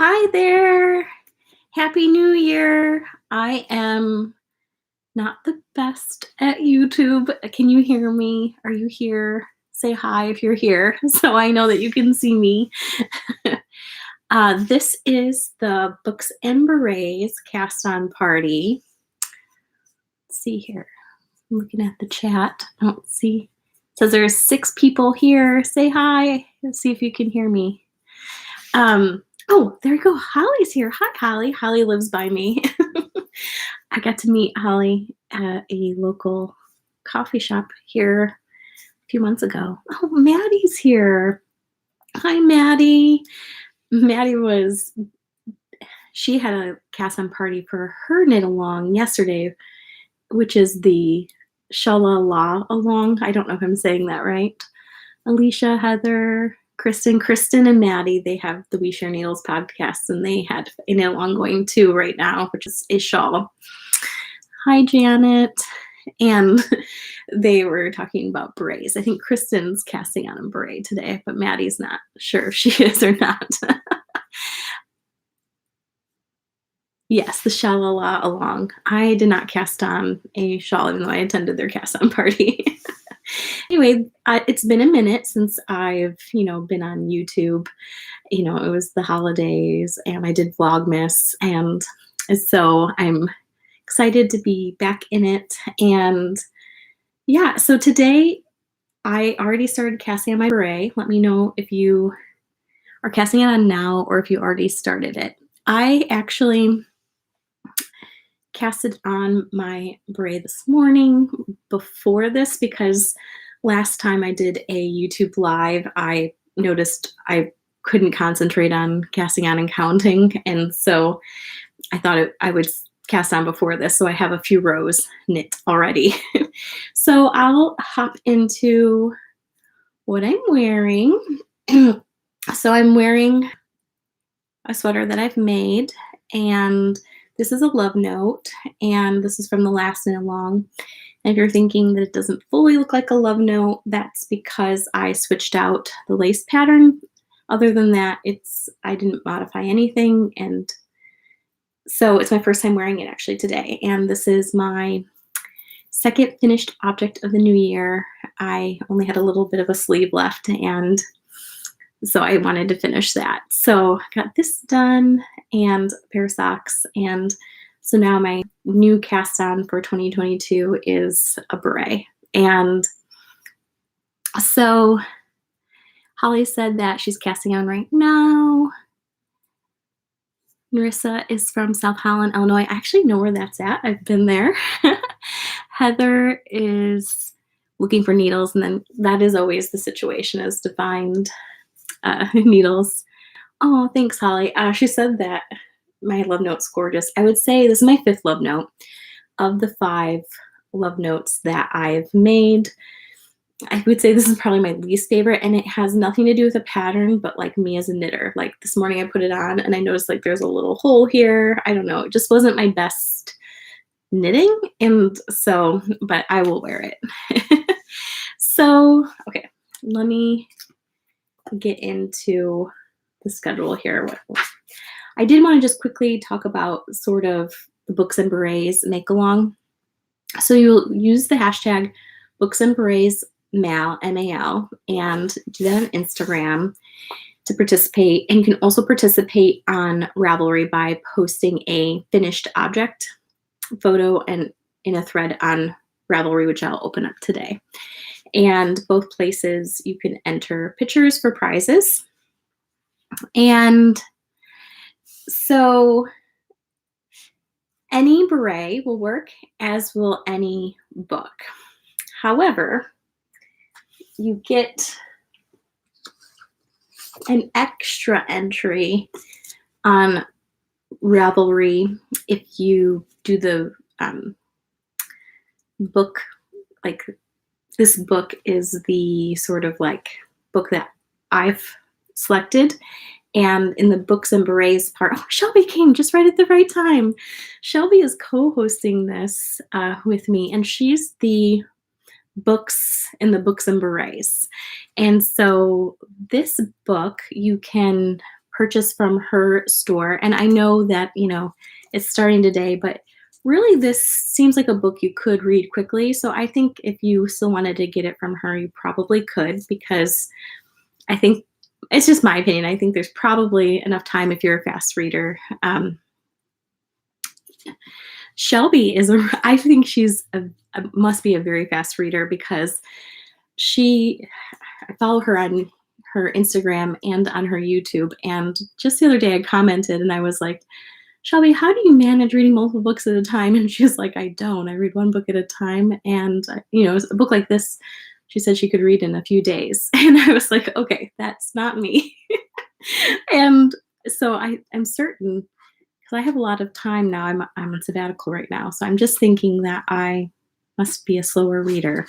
Hi there. Happy New Year. I am not the best at YouTube. Can you hear me? Are you here? Say hi if you're here so I know that you can see me. This is the Books and Berets cast on party. Let's see here. I'm looking at the chat. I don't see. It says there's 6 people here. Say hi. Let's see if you can hear me. Oh, there you go. Holly's here. Hi, Holly. Holly lives by me. I got to meet Holly at a local coffee shop here a few months ago. Oh, Maddie's here. Hi, Maddie. She had a cast on party for her knit along yesterday, which is the Shalala along. I don't know if I'm saying that right. Alicia, Heather, Kristen, and Maddie, they have the We Share Needles podcast, and they had a knit along going too right now, which is a shawl. Hi, Janet. And they were talking about berets. I think Kristen's casting on a beret today, but Maddie's not sure if she is or not. Yes, the Shalala along. I did not cast on a shawl, even though I attended their cast on party. Anyway, it's been a minute since I've, been on YouTube. It was the holidays and I did Vlogmas. And so I'm excited to be back in it. And yeah, so today I already started casting on my beret. Let me know if you are casting it on now or if you already started it. I actually casted on my beret this morning before this because last time I did a YouTube live, I noticed I couldn't concentrate on casting on and counting, and so I thought I would cast on before this, so I have a few rows knit already. So I'll hop into what I'm wearing. So I'm wearing a sweater that I've made, and this is a love note, and this is from the last knit along. And if you're thinking that it doesn't fully look like a love note, that's because I switched out the lace pattern. Other than that, I didn't modify anything, and so it's my first time wearing it actually today. And this is my second finished object of the new year. I only had a little bit of a sleeve left, and so I wanted to finish that. So I got this done and a pair of socks. And so now my new cast on for 2022 is a beret. And so Holly said that she's casting on right now. Narissa is from South Holland, Illinois. I actually know where that's at. I've been there. Heather is looking for needles, and then that is always the situation, is to find needles. Oh, thanks, Holly. She said that my love note's gorgeous. I would say this is my 5th love note of the 5 love notes that I've made. I would say this is probably my least favorite, and it has nothing to do with a pattern, but like me as a knitter. Like this morning I put it on and I noticed like there's a little hole here. I don't know. It just wasn't my best knitting. And so, but I will wear it. So, okay, let me get into the schedule here. I did want to just quickly talk about sort of the Books and Berets Makealong. So you'll use the hashtag Books and Berets MAL, M-A-L, and do that on Instagram to participate. And you can also participate on Ravelry by posting a finished object photo and in a thread on Ravelry, which I'll open up today. And both places you can enter pictures for prizes. And so any beret will work, as will any book. However, you get an extra entry on Ravelry if you do the book. Like this book is the sort of like book that I've selected. And in the Books and Berets part, oh, Shelby came just right at the right time. Shelby is co-hosting this with me, and she's the books in the Books and Berets. And so this book you can purchase from her store. And I know that, it's starting today, but really this seems like a book you could read quickly. So I think if you still wanted to get it from her, you probably could, because I think it's just my opinion. I think there's probably enough time if you're a fast reader. Shelby I think she's must be a very fast reader, because I follow her on her Instagram and on her YouTube. And just the other day I commented and I was like, Shelby, how do you manage reading multiple books at a time? And she's like, I don't. I read one book at a time. And, a book like this, she said she could read in a few days. And I was like, okay, that's not me. And so I'm certain, because I have a lot of time now. I'm on sabbatical right now. So I'm just thinking that I must be a slower reader.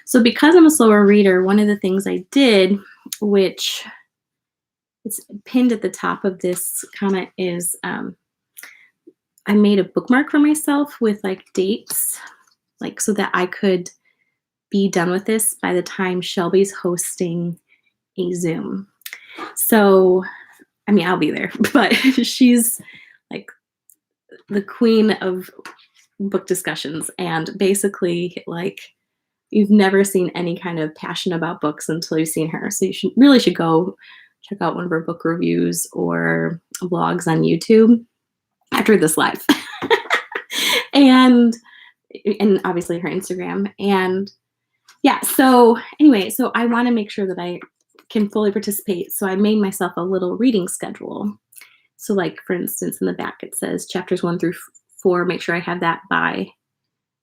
So because I'm a slower reader, one of the things I did, which it's pinned at the top of this comment, is I made a bookmark for myself with like dates, like so that I could be done with this by the time Shelby's hosting a Zoom. So, I mean, I'll be there, but she's like the queen of book discussions, and basically like you've never seen any kind of passion about books until you've seen her. So you really should go check out one of her book reviews or blogs on YouTube after this live. and obviously her Instagram. And yeah, so anyway, so I want to make sure that I can fully participate. So I made myself a little reading schedule. So like, for instance, in the back, it says chapters 1 through 4, make sure I have that by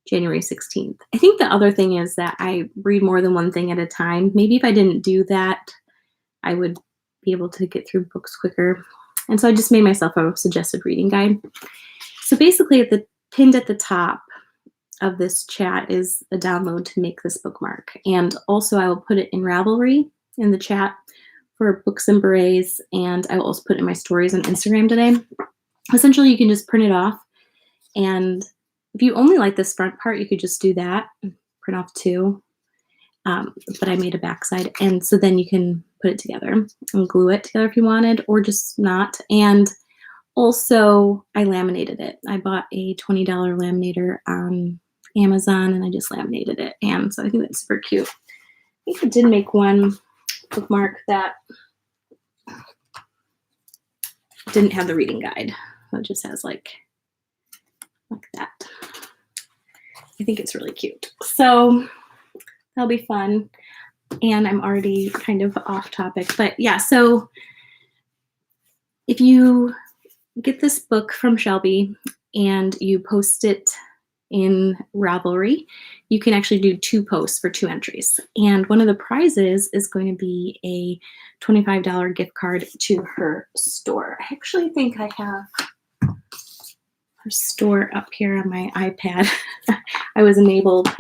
January 16th. I think the other thing is that I read more than one thing at a time. Maybe if I didn't do that, I would be able to get through books quicker. And so I just made myself a suggested reading guide. So basically pinned at the top of this chat is a download to make this bookmark. And also I will put it in Ravelry in the chat for books and berets. And I will also put it in my stories on Instagram today. Essentially, you can just print it off. And if you only like this front part, you could just do that, print off 2. But I made a backside. And so then you can put it together and glue it together if you wanted, or just not. And also I laminated it. I bought a $20 laminator on Amazon and I just laminated it. And so I think that's super cute. I think I did make one bookmark that didn't have the reading guide. It just has like that. I think it's really cute. So that'll be fun. And I'm already kind of off topic, but yeah, so if you get this book from Shelby and you post it in Ravelry, you can actually do 2 posts for 2 entries. And one of the prizes is going to be a $25 gift card to her store. I actually think I have her store up here on my iPad. I was enabled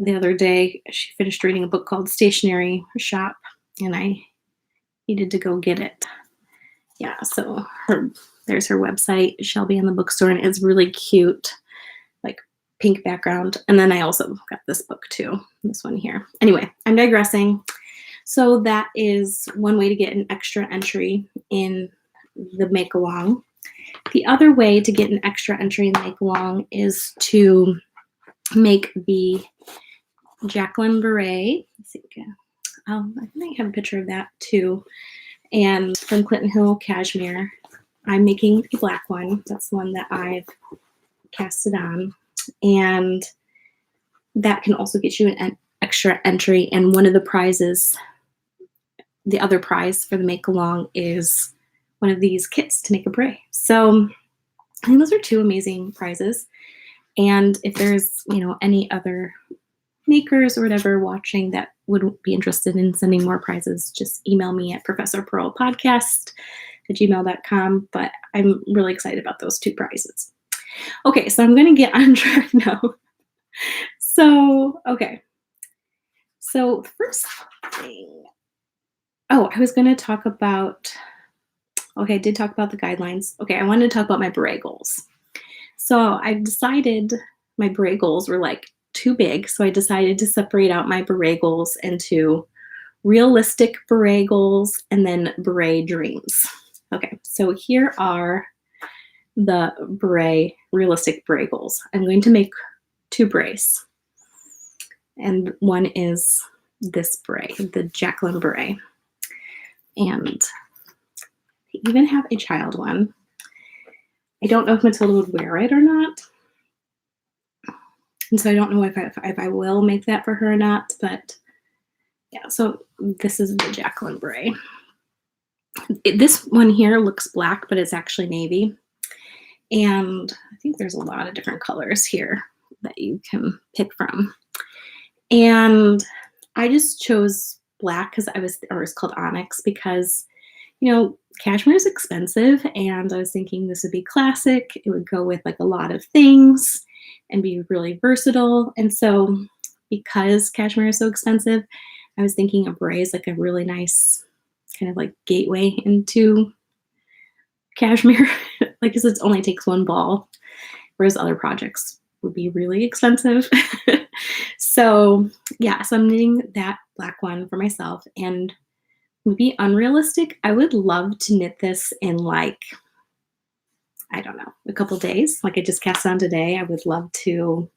the other day. She finished reading a book called Stationery Shop, and I needed to go get it. Yeah, so there's her website, Shelby and The Bookstore, and it's really cute, like pink background. And then I also got this book too, this one here. Anyway, I'm digressing. So that is one way to get an extra entry in the Makealong. The other way to get an extra entry in the Makealong is to make the Jacqueline Beret. Let's see again. I think I have a picture of that too. And from Clinton Hill Cashmere, I'm making a black one. That's the one that I've casted on. And that can also get you an extra entry. And one of the prizes, the other prize for the Makealong, is one of these kits to make a beret. So I think those are 2 amazing prizes. And if there's, any other makers or whatever watching that would be interested in sending more prizes, just email me at profpurlpodcast@gmail.com. But I'm really excited about those 2 prizes. Okay, so I'm going to get on track now. So, okay. So first thing, I was going to talk about, I did talk about the guidelines. Okay, I wanted to talk about my beret goals. So I decided my beret goals were like too big. So I decided to separate out my beret goals into Realistic Beret Goals, and then Beret Dreams. Okay, so here are the realistic beret goals. I'm going to make 2 berets, and one is this beret, the Jacqueline Beret, and they even have a child one. I don't know if Matilda would wear it or not, and so I don't know if I will make that for her or not, but yeah, so this is the Jacqueline Beret. This one here looks black, but it's actually navy. And I think there's a lot of different colors here that you can pick from. And I just chose black because or it's called onyx because, you know, cashmere is expensive. And I was thinking this would be classic. It would go with like a lot of things and be really versatile. And so because cashmere is so expensive, I was thinking a beret is like a really nice kind of like gateway into cashmere. Like, because it only takes one ball, whereas other projects would be really expensive. So yeah, so I'm knitting that black one for myself, and maybe unrealistic. I would love to knit this in like, I don't know, a couple days. Like I just cast on today. I would love to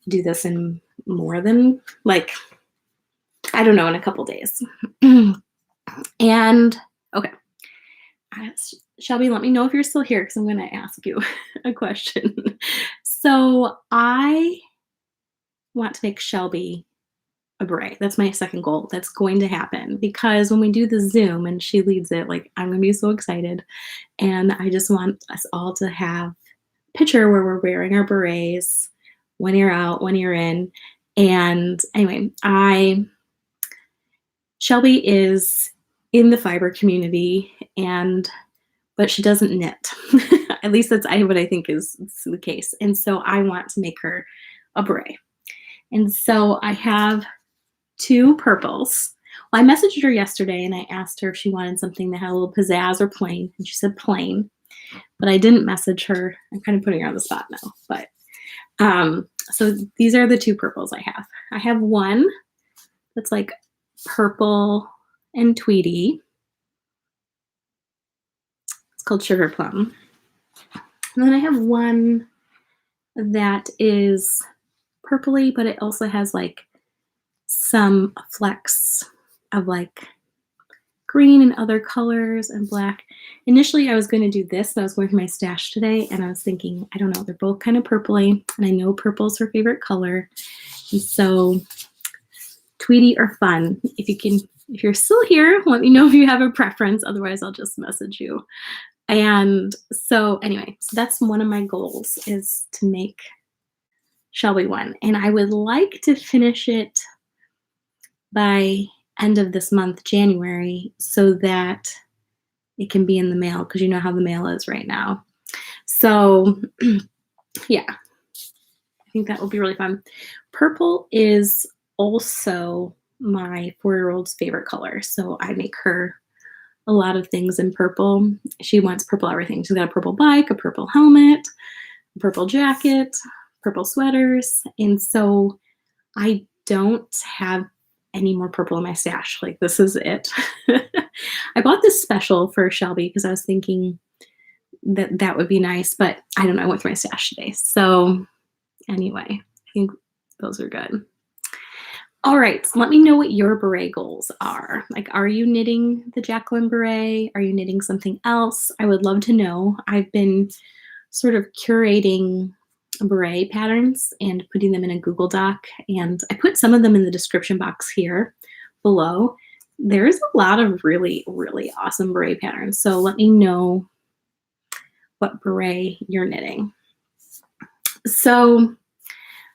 do this in more than like, I don't know, in a couple days. And okay. Shelby, let me know if you're still here because I'm going to ask you a question. So I want to make Shelby a beret. That's my second goal. That's going to happen because when we do the Zoom and she leads it, like I'm going to be so excited. And I just want us all to have a picture where we're wearing our berets, one ear out, one ear in. And anyway, Shelby is in the fiber community but she doesn't knit. At least that's what I think is the case. And so I want to make her a beret. And so I have 2 purples. Well, I messaged her yesterday and I asked her if she wanted something that had a little pizzazz or plain, and she said plain. But I didn't message her. I'm kind of putting her on the spot now. But so these are the 2 purples I have. I have one that's like purple and tweedy. Called Sugar Plum. And then I have one that is purpley, but it also has like some flecks of like green and other colors and black. Initially, I was going to do this, but I was going through my stash today and I was thinking, I don't know, they're both kind of purpley, and I know purple's her favorite color. And so tweedy or fun. If you're still here, let me know if you have a preference. Otherwise, I'll just message you. And so anyway, so that's one of my goals, is to make Shelby one. And I would like to finish it by end of this month, January, so that it can be in the mail, because you know how the mail is right now. So yeah, I think that will be really fun. Purple is also my 4-year-old's favorite color. So I make her a lot of things in purple. She wants purple everything. She's got a purple bike, a purple helmet, a purple jacket, purple sweaters. And so I don't have any more purple in my stash. Like, this is it. I bought this special for Shelby because I was thinking that would be nice, but I don't know. I went through my stash today. So anyway, I think those are good. All right, so let me know what your beret goals are. Like, are you knitting the Jacqueline Beret? Are you knitting something else? I would love to know. I've been sort of curating beret patterns and putting them in a Google Doc, and I put some of them in the description box here below. There's a lot of really, really awesome beret patterns, so let me know what beret you're knitting. So,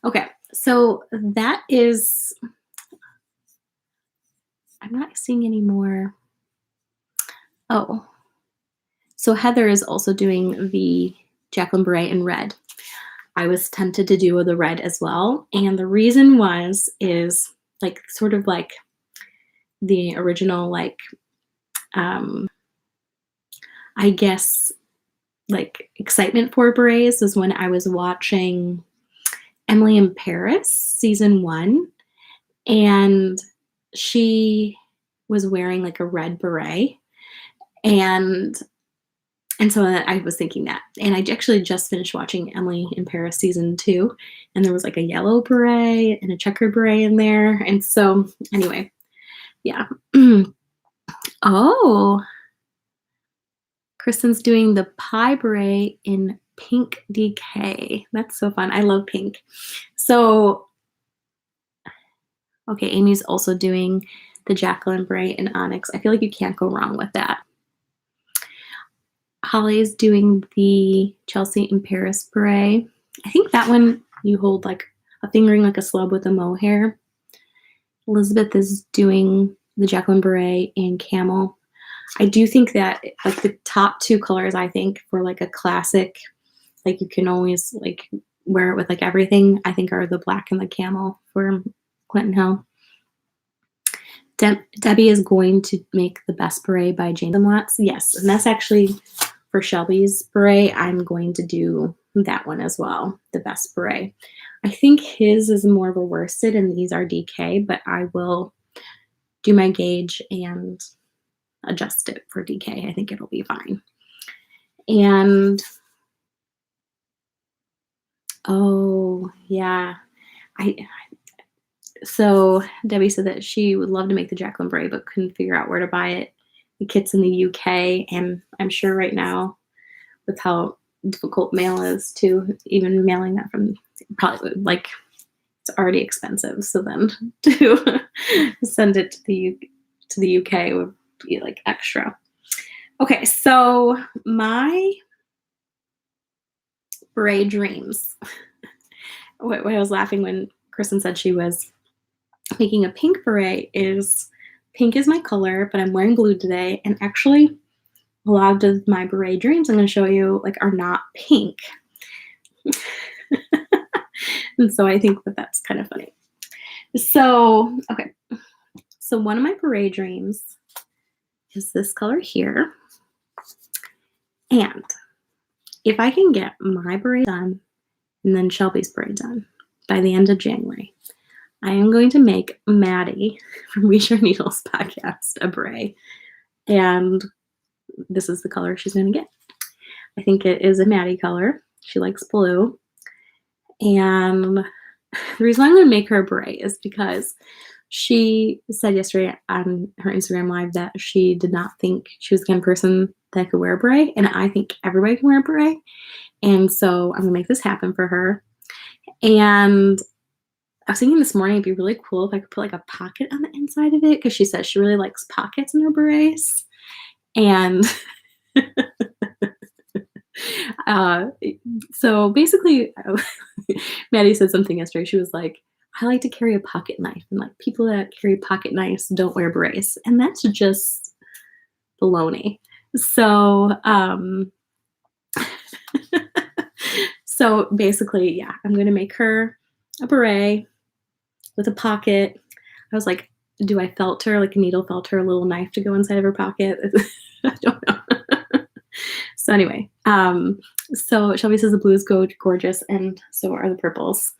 okay, so that is... I'm not seeing any more. Oh, so Heather is also doing the Jacqueline Beret in red. I was tempted to do the red as well. And the reason is like sort of like the original, like, I guess, like excitement for berets was when I was watching Emily in Paris season 1. And she was wearing like a red beret, and so I was thinking that, and I actually just finished watching Emily in Paris season 2, and there was like a yellow beret and a checkered beret in there, and so anyway, yeah. Oh, Kristen's doing the pie beret in pink DK. That's so fun. I love pink. So, okay, Amy's also doing the Jacqueline Beret in onyx. I feel like you can't go wrong with that. Holly's doing the Chelsea in Paris beret. I think that one you hold like a fingering like a slub with a mohair. Elizabeth is doing the Jacqueline Beret in camel. I do think that like the top 2 colors, I think, for like a classic, like you can always like wear it with like everything, I think are the black and the camel for Clinton Hill. Debbie is going to make the best beret by James Watts. Yes, and that's actually for Shelby's beret. I'm going to do that one as well, the best beret. I think his is more of a worsted and these are DK, but I will do my gauge and adjust it for DK. I think it'll be fine. And oh yeah, so Debbie said that she would love to make the Jacqueline Beret, but couldn't figure out where to buy it. The kit's in the UK, and I'm sure right now, with how difficult mail is, to even mailing that from probably like it's already expensive. So then to send it to the UK would be like extra. Okay, so my beret dreams. What I was laughing when Kristen said she was making a pink beret is pink is my color, but I'm wearing blue today, and actually a lot of my beret dreams I'm going to show you like are not pink. And so I think that that's kind of funny. So, okay. So one of my beret dreams is this color here. And if I can get my beret done and then Shelby's beret done by the end of January, I am going to make Maddie from We Share Needles podcast a beret. And this is the color she's going to get. I think it is a Maddie color. She likes blue. And the reason I'm going to make her a beret is because she said yesterday on her Instagram Live that she did not think she was the kind of person that could wear a beret. And I think everybody can wear a beret. And so I'm going to make this happen for her. And I was thinking this morning it'd be really cool if I could put like a pocket on the inside of it, because she says she really likes pockets in her berets. And so basically, Maddie said something yesterday. She was like, I like to carry a pocket knife, and like people that carry pocket knives don't wear berets. And that's just baloney. So, so basically, yeah, I'm going to make her a beret with a pocket. I was like, do I felt her, like a needle felt her, a little knife to go inside of her pocket? I don't know. So anyway, so Shelby says the blues go gorgeous, and so are the purples.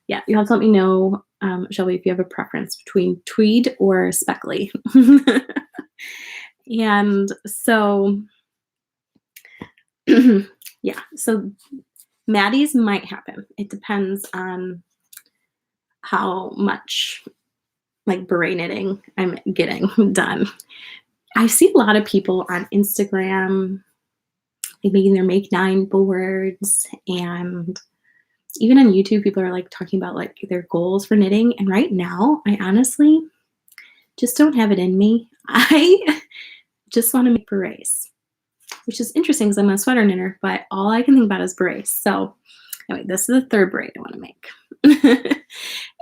Yeah, you have to let me know, Shelby, if you have a preference between tweed or speckly. And so, yeah, so Maddie's might happen. It depends on how much like beret knitting I'm getting done. I see a lot of people on Instagram like making their Make 9 boards, and even on YouTube people are like talking about like their goals for knitting, and right now I honestly just don't have it in me. I just want to make berets, which is interesting because I'm a sweater knitter, but all I can think about is berets. So anyway, this is the third beret I want to make.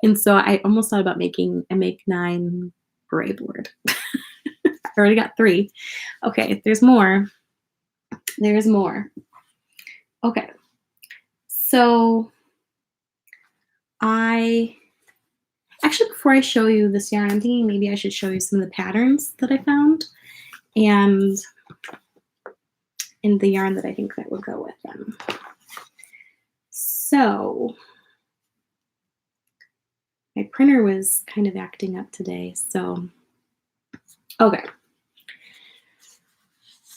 And so I almost thought about making a Make 9 beret board. I already got 3. Okay, there's more. There's more. Okay. So actually, before I show you this yarn, I'm thinking maybe I should show you some of the patterns that I found and in the yarn that I think that would go with them. So My printer was kind of acting up today, so okay.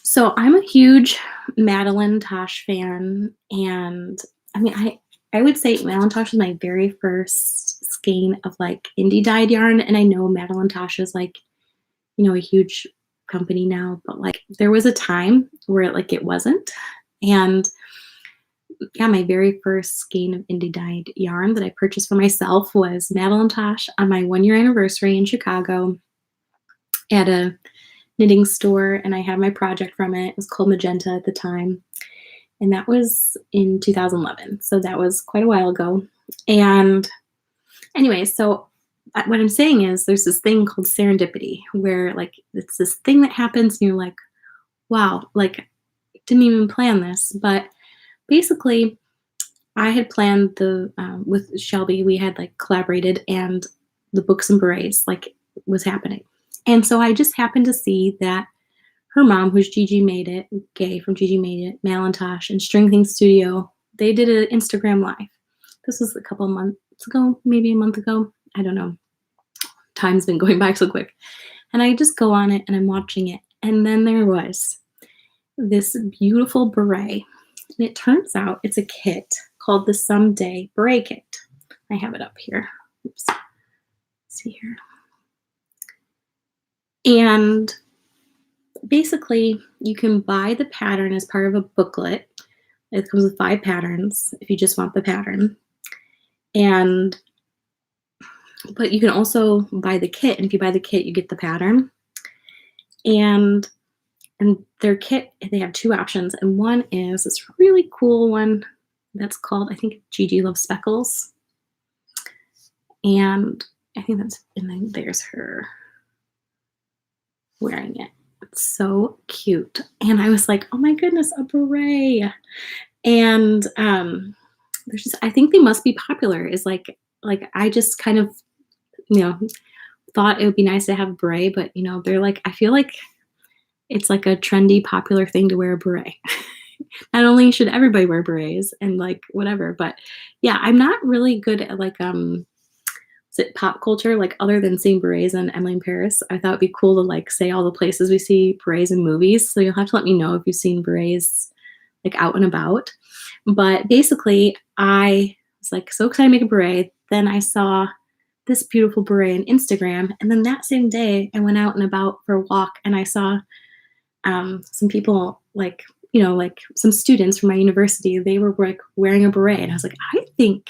So I'm a huge Madelinetosh fan, and I mean, I would say Madelinetosh is my very first skein of like indie dyed yarn, and I know Madelinetosh is like, a huge company now, but like there was a time where like it wasn't. And yeah, my very first skein of indie dyed yarn that I purchased for myself was Madelinetosh on my 1 year anniversary in Chicago at a knitting store, and I had my project from it. It was called Magenta at the time, and that was in 2011. So that was quite a while ago. And anyway, so what I'm saying is there's this thing called serendipity where like it's this thing that happens and you're like, wow, like didn't even plan this. But basically, I had planned with Shelby, we had like collaborated, and the books and berets like was happening. And so I just happened to see that her mom, who's Gigi Made It, Gay from Gigi Made It, Madelinetosh, and String Thing Studio, they did an Instagram live. This was a couple of months ago, maybe a month ago. I don't know. Time's been going by so quick. And I just go on it and I'm watching it. And then there was this beautiful beret. And it turns out it's a kit called the Some Day Beret Kit. I have it up here. Oops. Let's see here. And basically, you can buy the pattern as part of a booklet. It comes with 5 patterns if you just want the pattern. But you can also buy the kit, and if you buy the kit, you get the pattern. And their kit, they have 2 options, and one is this really cool one that's called, I think, Gigi Loves Speckles. And I think and then there's her wearing it. It's so cute. And I was like, oh my goodness, a beret. And there's just, I think they must be popular. Is like I just kind of, thought it would be nice to have a beret, but they're like, I feel like it's like a trendy, popular thing to wear a beret. Not only should everybody wear berets and like whatever, but yeah, I'm not really good at like is it pop culture? Like other than seeing berets in Emily in Paris, I thought it'd be cool to like say all the places we see berets in movies. So you'll have to let me know if you've seen berets like out and about. But basically, I was like so excited to make a beret. Then I saw this beautiful beret on Instagram, and then that same day I went out and about for a walk, and I saw some people like some students from my university. They were like wearing a beret, and I was like, I think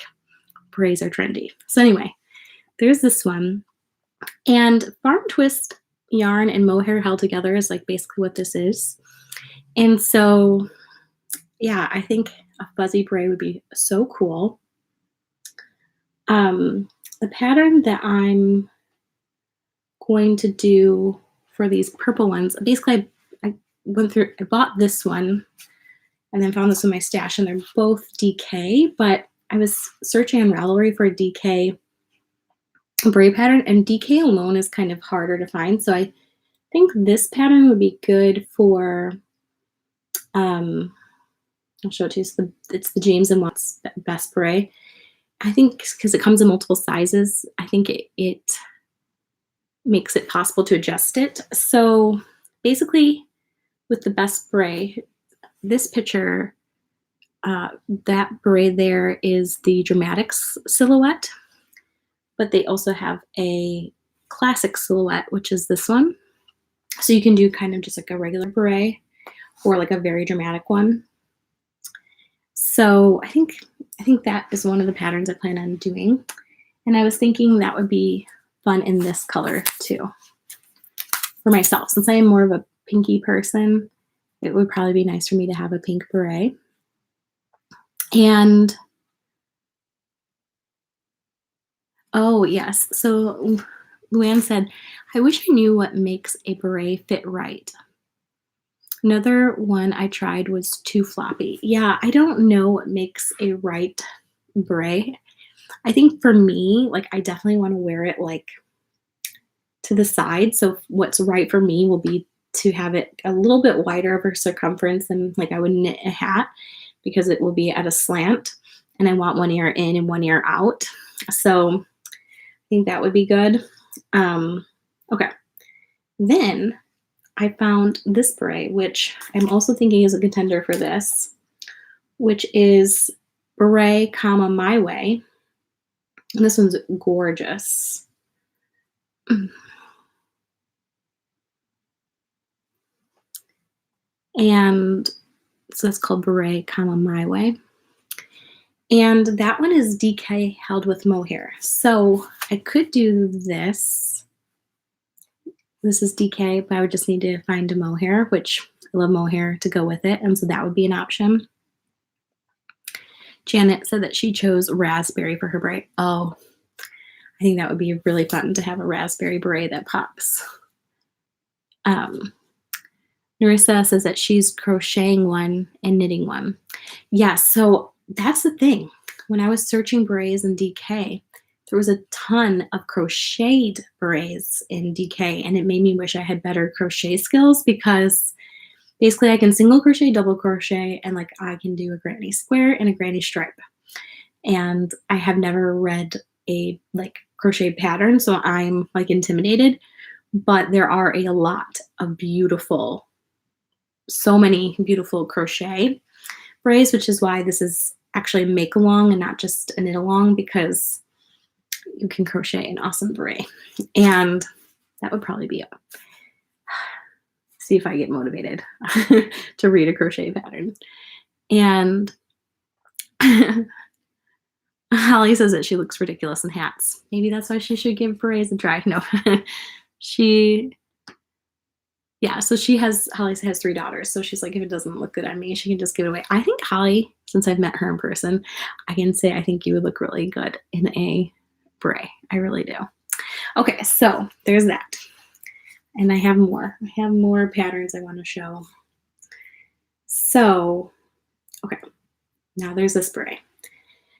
berets are trendy. So anyway, there's this one, and farm twist yarn and mohair held together is like basically what this is. And so yeah, I think a fuzzy beret would be so cool. The pattern that I'm going to do for these purple ones, basically I bought this one and then found this in my stash, and they're both DK, but I was searching on Ravelry for a DK beret pattern, and DK alone is kind of harder to find. So I think this pattern would be good for, I'll show it to you. It's the James and Watts Best Beret. I think because it comes in multiple sizes, I think it makes it possible to adjust it. So basically with the Best Beret, this picture, that beret there is the Dramatics silhouette, but they also have a classic silhouette, which is this one. So you can do kind of just like a regular beret or like a very dramatic one. So I think that is one of the patterns I plan on doing. And I was thinking that would be fun in this color too for myself. Since I am more of a pinky person, it would probably be nice for me to have a pink beret. And oh yes, so Luann said, I wish I knew what makes a beret fit right. Another one I tried was too floppy. Yeah, I don't know what makes a right beret. I think for me, like I definitely want to wear it like to the side. So what's right for me will be to have it a little bit wider of a circumference than like I would knit a hat, because it will be at a slant and I want one ear in and one ear out. So think that would be good. Okay. Then I found this beret, which I'm also thinking is a contender for this, which is Beret, comma, My Way. And this one's gorgeous. And so it's called Beret, comma, My Way. And that one is DK held with mohair. So I could do this. This is DK, but I would just need to find a mohair, which I love mohair to go with it. And so that would be an option. Janet said that she chose raspberry for her beret. Oh, I think that would be really fun to have a raspberry beret that pops. Narissa says that she's crocheting one and knitting one. Yeah, so that's the thing. When I was searching berets in DK, there was a ton of crocheted berets in DK, and it made me wish I had better crochet skills because basically I can single crochet, double crochet, and like I can do a granny square and a granny stripe. And I have never read a like crochet pattern, so I'm like intimidated, but there are a lot of beautiful, so many beautiful crochet berets, which is why this is actually a make along and not just a knit along, because you can crochet an awesome beret. And that would probably be it. See if I get motivated to read a crochet pattern. And Holly says that she looks ridiculous in hats. Maybe that's why she should give berets a try. No, Holly has 3 daughters. So she's like, if it doesn't look good on me, she can just give it away. I think Holly, since I've met her in person, I can say I think you would look really good in a beret. I really do. Okay, so there's that. And I have more. I have more patterns I want to show. So, okay, now there's this beret.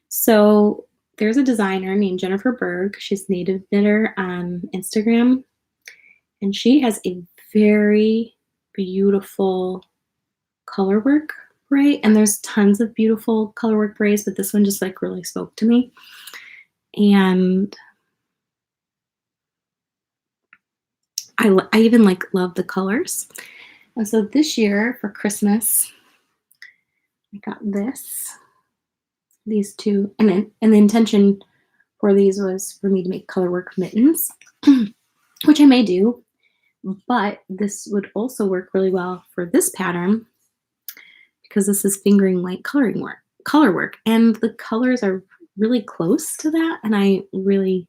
So there's a designer named Jennifer Berg. She's Native Knitter on Instagram. And she has a very beautiful color work beret. And there's tons of beautiful color work berets, but this one just like really spoke to me. And I even like love the colors. And so this year for Christmas, I got these two, and the intention for these was for me to make color work mittens, which I may do, but this would also work really well for this pattern because this is fingering weight color work, and the colors are really close to that, and I really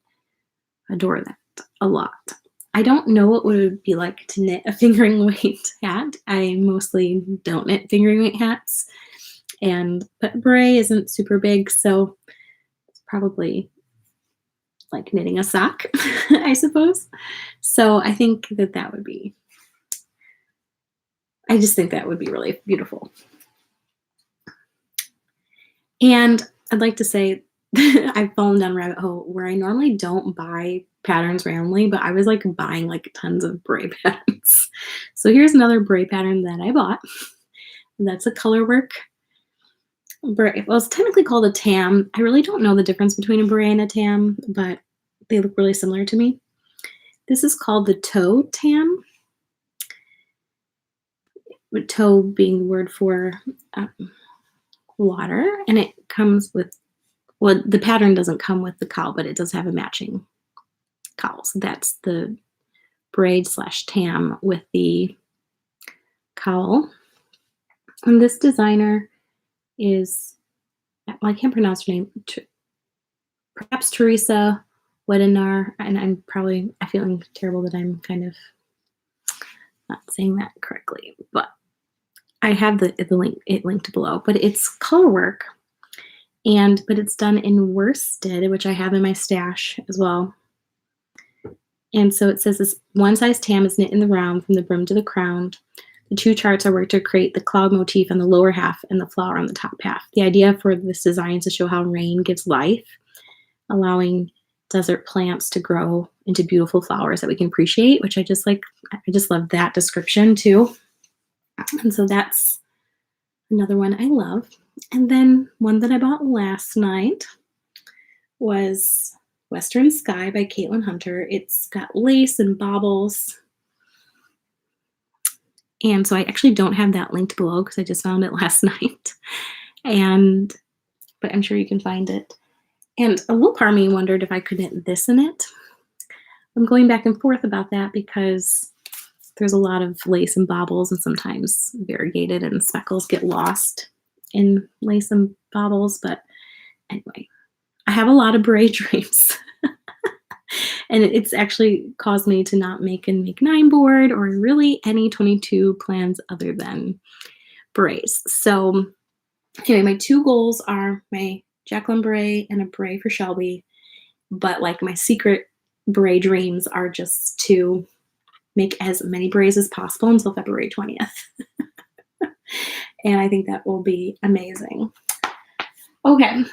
adore that a lot. I don't know what it would be like to knit a fingering weight hat. I mostly don't knit fingering weight hats, but beret isn't super big, so it's probably like knitting a sock, I suppose. So I think that would be, I just think that would be really beautiful. And I'd like to say I've fallen down a rabbit hole where I normally don't buy patterns randomly, but I was like buying like tons of beret patterns. So here's another beret pattern that I bought. That's a color work beret. Well, it's technically called a tam. I really don't know the difference between a beret and a tam, but they look really similar to me. This is called the toe tam. With toe being the word for water, and it comes with, well, the pattern doesn't come with the cowl, but it does have a matching cowl. So that's the braid / tam with the cowl. And this designer is, well, I can't pronounce her name, perhaps Teresa Wedenar, and I'm feeling terrible that I'm kind of not saying that correctly, but I have the link, it linked below, but it's color work, but it's done in worsted, which I have in my stash as well. And so it says this one size tam is knit in the round from the brim to the crown. The 2 charts are worked to create the cloud motif on the lower half and the flower on the top half. The idea for this design is to show how rain gives life, allowing desert plants to grow into beautiful flowers that we can appreciate, which I just love that description too. And so that's another one I love. And then one that I bought last night was Western Sky by Caitlin Hunter. It's got lace and baubles. And so I actually don't have that linked below because I just found it last night. But I'm sure you can find it. And a little part of me wondered if I could knit this in it. I'm going back and forth about that because there's a lot of lace and baubles, and sometimes variegated and speckles get lost in lace and baubles. But anyway, I have a lot of beret dreams. And it's actually caused me to not make a Make 9 board or really any 22 plans other than berets. So anyway, my two goals are my Jacqueline Beret and a beret for Shelby. But like my secret beret dreams are just to make as many berets as possible until February 20th. And I think that will be amazing. Okay,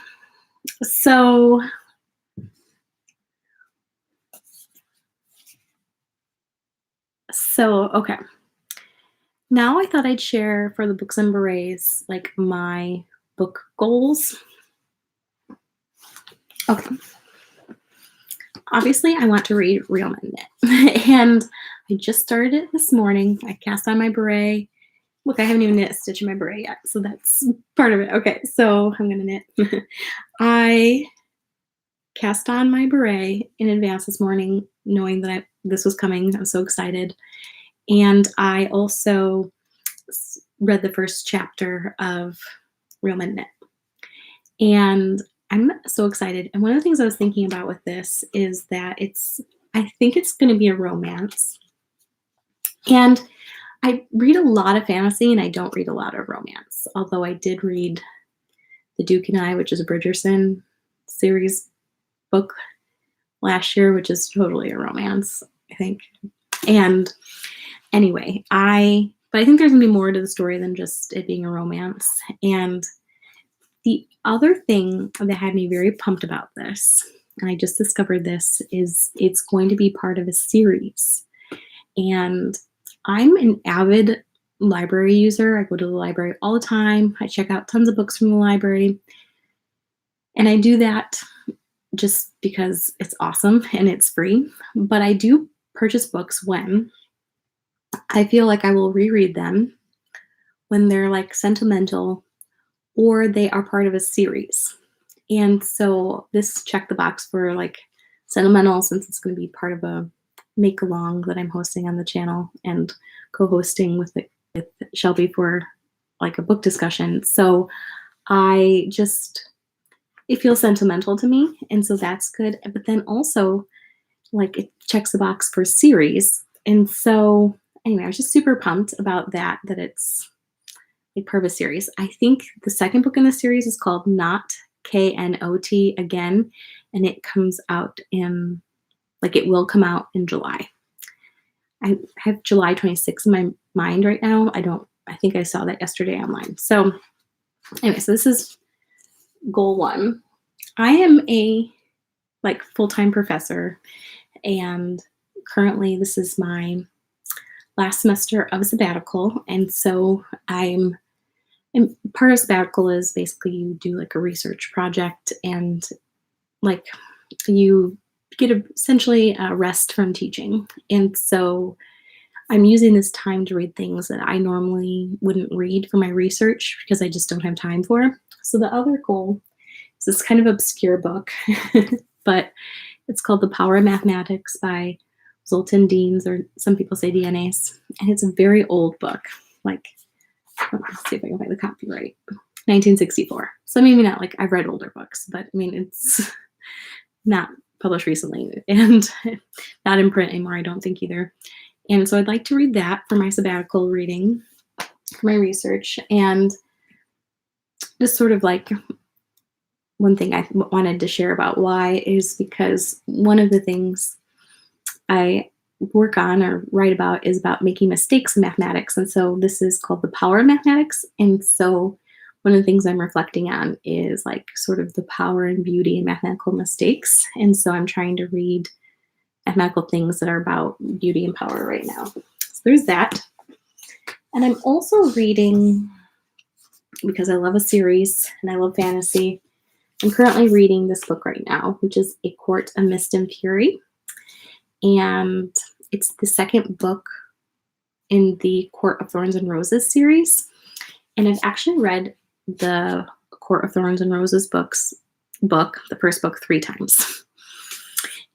so okay. Now I thought I'd share for the books and berets, like my book goals. Okay. Obviously, I want to read Real Men Knit. And I just started it this morning. I cast on my beret. Look, I haven't even knit a stitch in my beret yet, so that's part of it. Okay, so I'm going to knit. I cast on my beret in advance this morning, knowing that this was coming. I was so excited. And I also read the first chapter of Real Men Knit. And I'm so excited. And one of the things I was thinking about with this is that I think it's going to be a romance. And I read a lot of fantasy and I don't read a lot of romance, although I did read The Duke and I, which is a Bridgerton series book last year, which is totally a romance, I think. And anyway, but I think there's going to be more to the story than just it being a romance. And the other thing that had me very pumped about this, and I just discovered this, is it's going to be part of a series. And I'm an avid library user. I go to the library all the time. I check out tons of books from the library. And I do that just because it's awesome and it's free. But I do purchase books when I feel like I will reread them, when they're like sentimental, or they are part of a series. And so this checked the box for like sentimental, since it's going to be part of a Makealong that I'm hosting on the channel and co-hosting with Shelby for like a book discussion. So it feels sentimental to me, and so that's good. But then also, like, it checks the box for series. And so anyway, I was just super pumped about that it's like part of a series. I think the second book in the series is called Not KNOT Again, and it comes out it will come out in July. I have July 26th in my mind right now. I think I saw that yesterday online. So anyway, so this is goal 1. I am a full-time professor, and currently this is my last semester of a sabbatical. And so and part of sabbatical is basically you do like a research project, and like you get essentially a rest from teaching. And so I'm using this time to read things that I normally wouldn't read for my research because I just don't have time for. So the other goal is this kind of obscure book, but it's called The Power of Mathematics by Zoltan Dienes, or some people say DNAs. And it's a very old book. Let's see if I can find the copyright. 1964. So maybe not I've read older books, but I mean, it's not published recently and not in print anymore, I don't think either. And so I'd like to read that for my sabbatical reading, for my research. And just sort of one thing I wanted to share about why is because one of the things I work on or write about is about making mistakes in mathematics. And so this is called The Power of Mathematics. And so one of the things I'm reflecting on is sort of the power and beauty in mathematical mistakes. And so I'm trying to read mathematical things that are about beauty and power right now. So there's that. And I'm also reading, because I love a series and I love fantasy, I'm currently reading this book right now, which is A Court of Mist and Fury. And it's the second book in the Court of Thorns and Roses series. And I've actually read the Court of Thorns and Roses the first book, 3 times.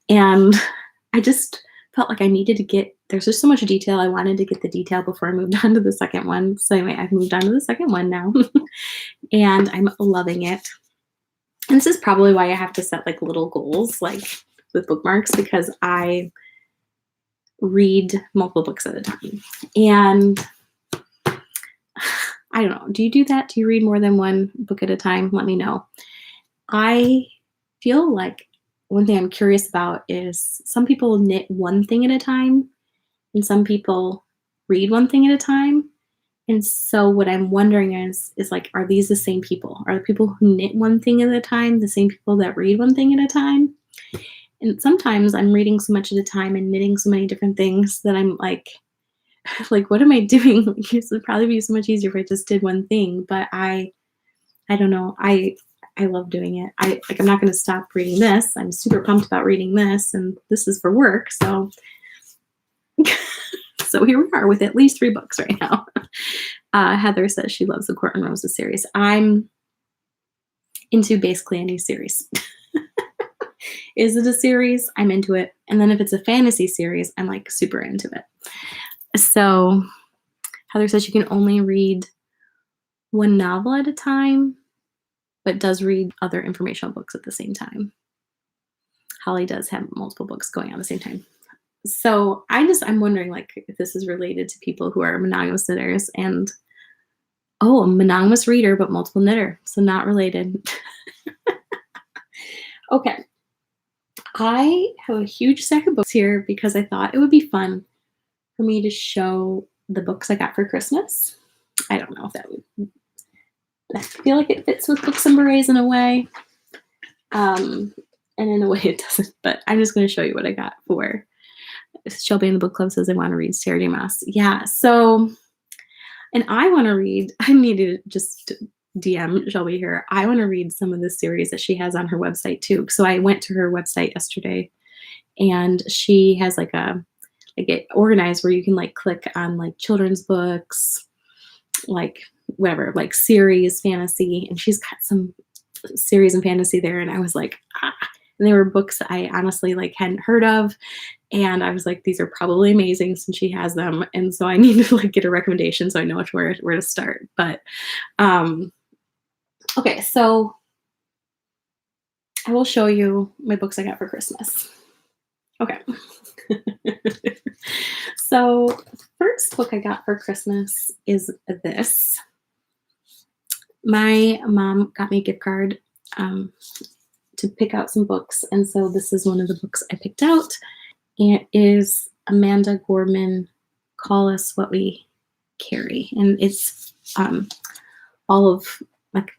And I just felt like I needed to get, there's just so much detail. I wanted to get the detail before I moved on to the second one. So anyway, I've moved on to the second one now. And I'm loving it. And this is probably why I have to set like little goals, like with bookmarks, because I read multiple books at a time. And I don't know, do you do that? Do you read more than one book at a time? Let me know. I feel like one thing I'm curious about is some people knit one thing at a time and some people read one thing at a time. And so what I'm wondering is like, are these the same people? Are the people who knit one thing at a time the same people that read one thing at a time? And sometimes I'm reading so much at a time and knitting so many different things that I'm like, what am I doing? It would probably be so much easier if I just did one thing, but I don't know. I love doing it. I'm not going to stop reading this. I'm super pumped about reading this, and this is for work. So, so here we are with at least 3 books right now. Heather says she loves the Court and Roses series. I'm into basically any series. Is it a series? I'm into it. And then if it's a fantasy series, I'm like super into it. So Heather says she can only read 1 novel at a time, but does read other informational books at the same time. Holly does have multiple books going on at the same time. So I'm wondering like if this is related to people who are monogamous knitters and, a monogamous reader, but multiple knitter. So not related. Okay. I have a huge stack of books here because I thought it would be fun for me to show the books I got for Christmas. I don't know if that would, I feel like it fits with Books and Berets in a way. And in a way it doesn't, but I'm just going to show you what I got for Shelbey and the Book Club says I want to read Sarah J. Maas. Yeah, so, and I want to read, I need to just DM Shelby here. I want to read some of the series that she has on her website too. So I went to her website yesterday and she has like it organized where you can like click on like children's books, like whatever, like series, fantasy, and she's got some series and fantasy there. And I was like, and they were books I honestly like hadn't heard of. And I was like, these are probably amazing since she has them. And so I need to like get a recommendation so I know where to start. But okay, so I will show you my books I got for Christmas. Okay. So first book I got for Christmas is this. My mom got me a gift card to pick out some books. And so this is one of the books I picked out. And it is Amanda Gorman, Call Us What We Carry. And it's all of, like,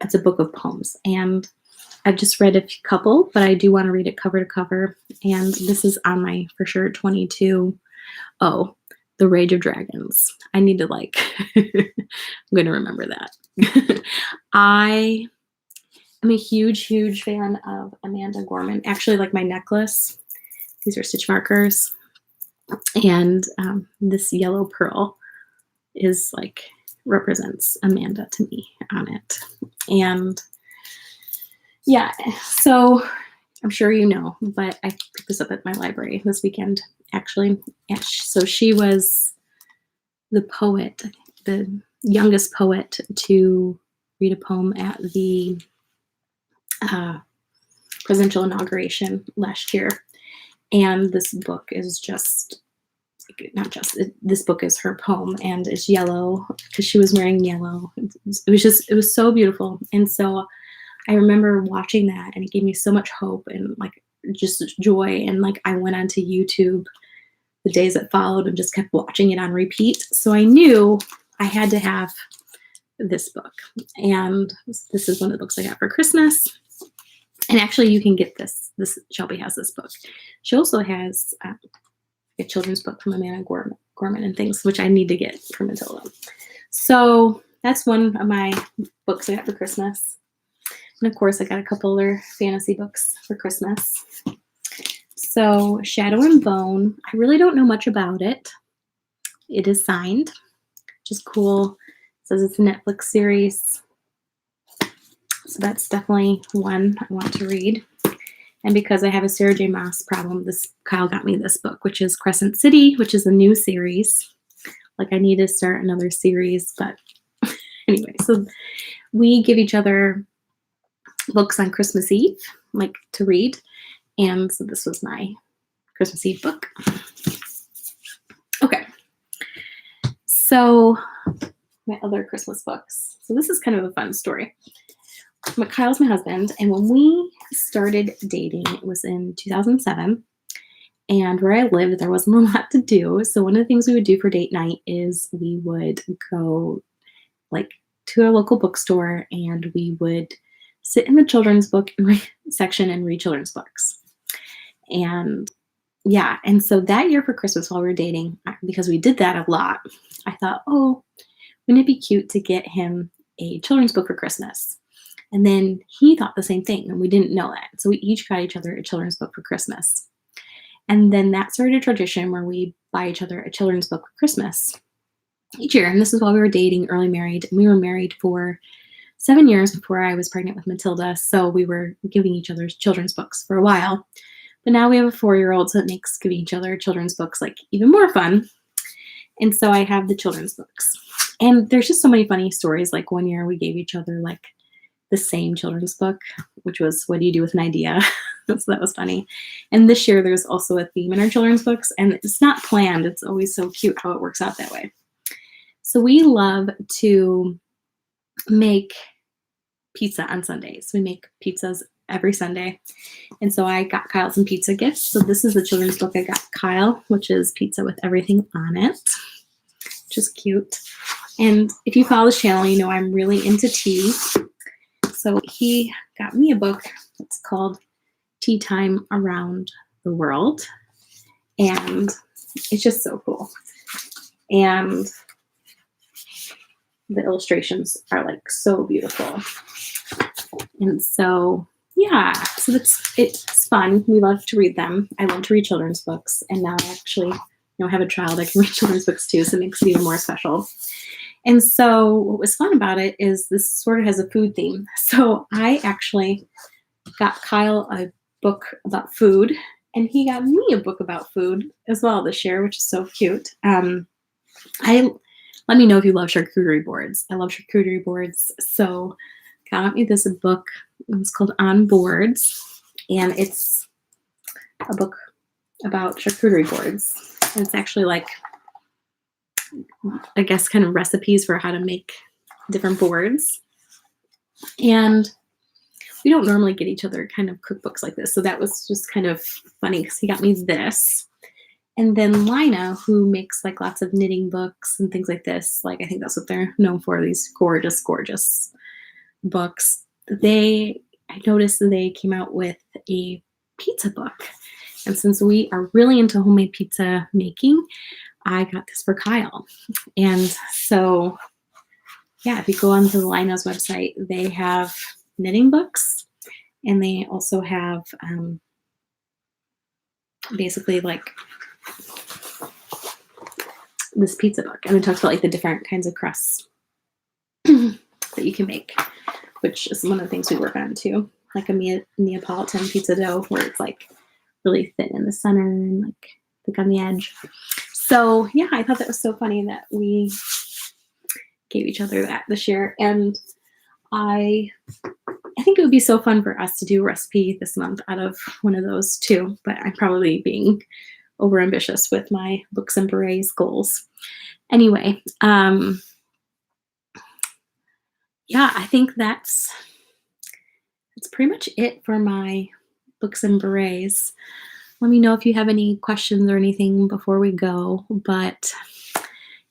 it's a book of poems. And I've just read a couple, but I do want to read it cover to cover. And this is on my, for sure, 22. Oh, The Rage of Dragons. I need to like, I'm going to remember that. I am a huge, huge fan of Amanda Gorman. Actually, like my necklace, these are stitch markers. And this yellow pearl is like, represents Amanda to me on it. And yeah, so I'm sure you know, but I picked this up at my library this weekend, actually. So she was the poet, the youngest poet to read a poem at the presidential inauguration last year. And this book is just, this book is her poem and it's yellow because she was wearing yellow. It was so beautiful. And so I remember watching that and it gave me so much hope and like just joy. And like I went onto YouTube the days that followed and just kept watching it on repeat. So I knew I had to have this book. And this is one of the books I got for Christmas. And actually you can get this. Shelby has this book. She also has a children's book from Amanda Gorman and things, which I need to get from Matilda. So that's one of my books I got for Christmas. And of course, I got a couple other fantasy books for Christmas. So Shadow and Bone, I really don't know much about it. It is signed, which is cool. It says it's a Netflix series. So that's definitely one I want to read. And because I have a Sarah J. Maas problem, Kyle got me this book, which is Crescent City, which is a new series. Like, I need to start another series, but anyway, so we give each other books on Christmas Eve, like, to read. And so this was my Christmas Eve book. Okay. So my other Christmas books. So this is kind of a fun story. Kyle's my husband, and when we started dating, it was in 2007. And where I lived, there wasn't a lot to do. So one of the things we would do for date night is we would go like to a local bookstore, and we would sit in the children's book section and read children's books. And yeah, and so that year for Christmas while we were dating, because we did that a lot, I thought, oh, wouldn't it be cute to get him a children's book for Christmas? And then he thought the same thing, and we didn't know that. So we each got each other a children's book for Christmas. And then that started a tradition where we buy each other a children's book for Christmas each year. And this is while we were dating, early married. And we were married for 7 years before I was pregnant with Matilda. So we were giving each other children's books for a while. But now we have a 4-year-old, so it makes giving each other children's books like even more fun. And so I have the children's books. And there's just so many funny stories. Like one year we gave each other like the same children's book, which was What Do You Do with an Idea? So that was funny. And this year there's also a theme in our children's books, and it's not planned. It's always so cute how it works out that way. So we love to make pizza on Sundays. We make pizzas every Sunday. And so I got Kyle some pizza gifts. So this is the children's book I got Kyle, which is Pizza with Everything on It, which is cute. And if you follow this channel, you know I'm really into tea. So he got me a book that's called Tea Time Around the World. And it's just so cool. And the illustrations are like so beautiful. And so, yeah, so it's fun. We love to read them. I love to read children's books. And now I actually have a child. I can read children's books too, so it makes it even more special. And so what was fun about it is this sort of has a food theme. So I actually got Kyle a book about food, and he got me a book about food as well this year, which is so cute. Let me know if you love charcuterie boards. I love charcuterie boards. So Kyle got me this book. It's called On Boards, and it's a book about charcuterie boards. And it's actually like, I guess, kind of recipes for how to make different boards. And we don't normally get each other kind of cookbooks like this. So that was just kind of funny because he got me this. And then Lina, who makes like lots of knitting books and things like this, like I think that's what they're known for, these gorgeous, gorgeous books. I noticed that they came out with a pizza book. And since we are really into homemade pizza making, I got this for Kyle. And so, yeah, if you go onto the Lina's website, they have knitting books, and they also have basically like this pizza book. And it talks about like the different kinds of crusts that you can make, which is one of the things we work on too, like a Neapolitan pizza dough where it's like really thin in the center and like thick on the edge. So yeah, I thought that was so funny that we gave each other that this year. And I think it would be so fun for us to do a recipe this month out of one of those too, but I'm probably being overambitious with my Books and Berets goals. Anyway, yeah, I think that's pretty much it for my Books and Berets. Let me know if you have any questions or anything before we go. But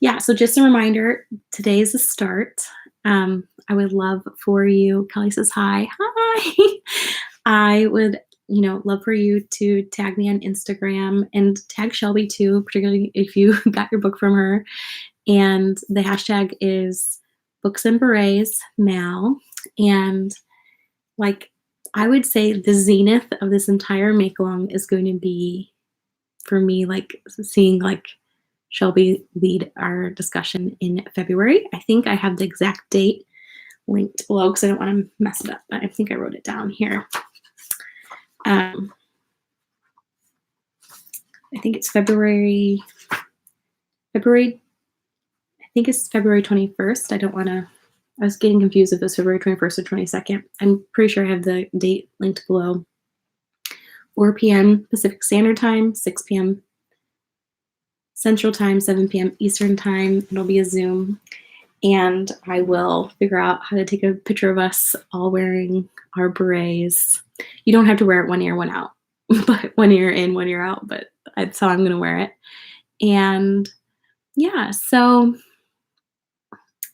yeah, so just a reminder, today is the start. I would love for you, Kelly says hi. Hi. I would, love for you to tag me on Instagram and tag Shelby too, particularly if you got your book from her. And the hashtag is Books and Berets Mal. And like, I would say the zenith of this entire make-along is going to be for me, like, seeing, like, Shelby lead our discussion in February. I think I have the exact date linked below because I don't want to mess it up, but I think I wrote it down here. Um, I think it's February, I think it's February 21st. I was getting confused if it was February 21st or 22nd. I'm pretty sure I have the date linked below. 4 p.m. Pacific Standard Time, 6 p.m. Central Time, 7 p.m. Eastern Time. It'll be a Zoom. And I will figure out how to take a picture of us all wearing our berets. You don't have to wear it one ear, one out, but one ear in, one ear out, but that's how I'm going to wear it. And yeah, so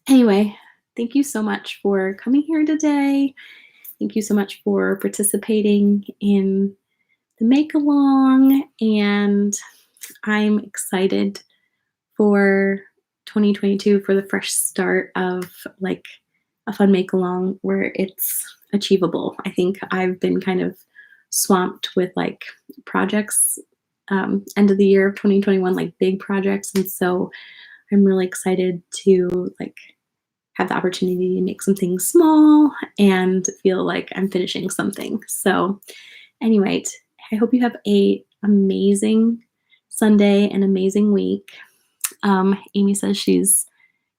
anyway, thank you so much for coming here today. Thank you so much for participating in the make-along, and I'm excited for 2022 for the fresh start of like a fun make-along where it's achievable. I think I've been kind of swamped with like projects, end of the year of 2021, like big projects, and so I'm really excited to like have the opportunity to make something small and feel like I'm finishing something. So anyway, I hope you have a amazing Sunday and amazing week. Amy says she's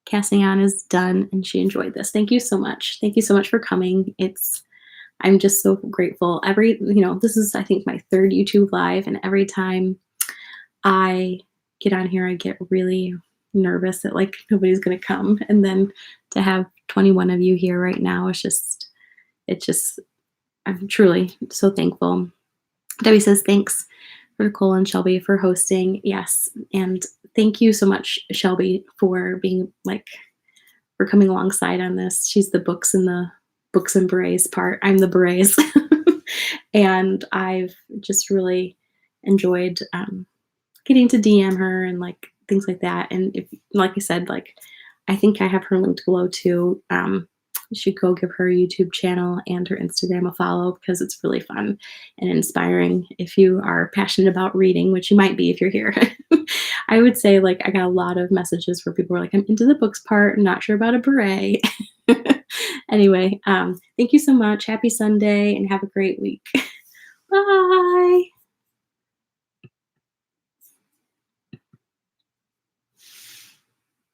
casting on is done and she enjoyed this. Thank you so much. Thank you so much for coming. I'm just so grateful. This is, I think, my third YouTube live, and every time I get on here, I get really nervous that like nobody's going to come. And then to have 21 of you here right now, I'm truly so thankful. Debbie says, thanks for Nicole and Shelby for hosting. Yes. And thank you so much, Shelby, for being for coming alongside on this. She's the books and berets part. I'm the berets. And I've just really enjoyed getting to DM her and like things like that. And if, like I said, like I think I have her linked below too. You should go give her YouTube channel and her Instagram a follow because it's really fun and inspiring if you are passionate about reading, which you might be if you're here. I would say like I got a lot of messages where people were like, I'm into the books part, I'm not sure about a beret. Anyway, thank you so much. Happy Sunday and have a great week. Bye.